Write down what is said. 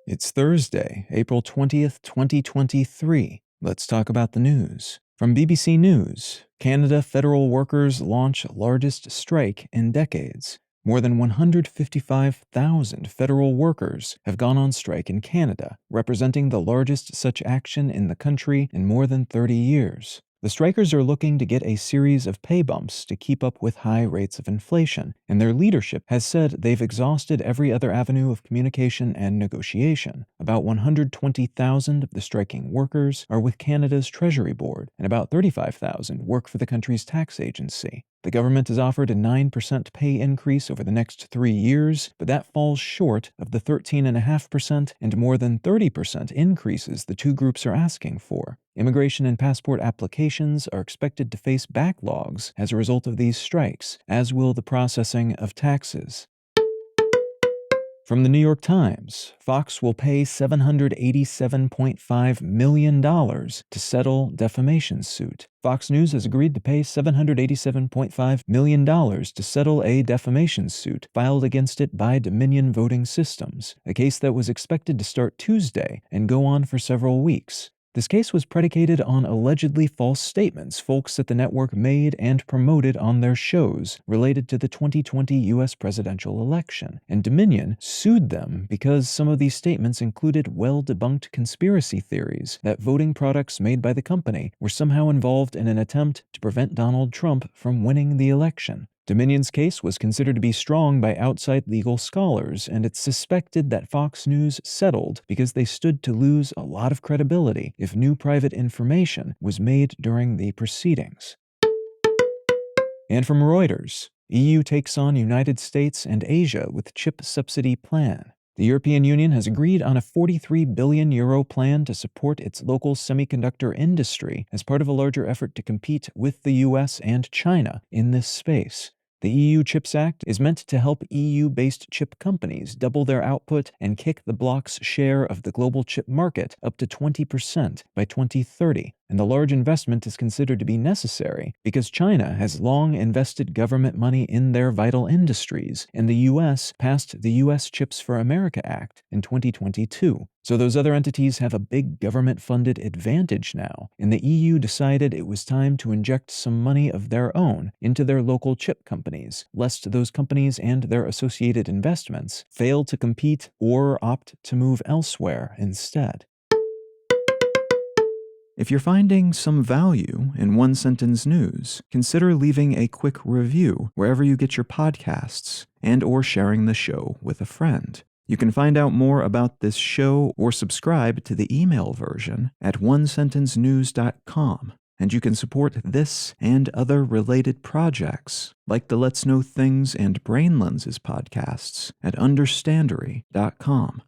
It's Thursday, April 20th, 2023. Let's talk about the news. From BBC News, Canada federal workers launch largest strike in decades. More than 155,000 federal workers have gone on strike in Canada, representing the largest such action in the country in more than 30 years. The strikers are looking to get a series of pay bumps to keep up with high rates of inflation, and their leadership has said they've exhausted every other avenue of communication and negotiation. About 120,000 of the striking workers are with Canada's Treasury Board, and about 35,000 work for the country's tax agency. The government has offered a 9% pay increase over the next 3 years, but that falls short of the 13.5% and more than 30% increases the two groups are asking for. Immigration and passport applications are expected to face backlogs as a result of these strikes, as will the processing of taxes. From the New York Times, Fox will pay $787.5 million to settle defamation suit. Fox News has agreed to pay $787.5 million to settle a defamation suit filed against it by Dominion Voting Systems, a case that was expected to start Tuesday and go on for several weeks. This case was predicated on allegedly false statements folks at the network made and promoted on their shows related to the 2020 U.S. presidential election, and Dominion sued them because some of these statements included well-debunked conspiracy theories that voting products made by the company were somehow involved in an attempt to prevent Donald Trump from winning the election. Dominion's case was considered to be strong by outside legal scholars, and it's suspected that Fox News settled because they stood to lose a lot of credibility if new private information was made during the proceedings. And from Reuters, EU takes on United States and Asia with chip subsidy plan. The European Union has agreed on a €43 billion plan to support its local semiconductor industry as part of a larger effort to compete with the US and China in this space. The EU Chips Act is meant to help EU-based chip companies double their output and kick the bloc's share of the global chip market up to 20% by 2030. And the large investment is considered to be necessary because China has long invested government money in their vital industries, and the U.S. passed the U.S. Chips for America Act in 2022. So those other entities have a big government-funded advantage now, and the EU decided it was time to inject some money of their own into their local chip companies, lest those companies and their associated investments fail to compete or opt to move elsewhere instead. If you're finding some value in One Sentence News, consider leaving a quick review wherever you get your podcasts and/or sharing the show with a friend. You can find out more about this show or subscribe to the email version at onesentencenews.com. And you can support this and other related projects, like the Let's Know Things and Brain Lenses podcasts at understandery.com.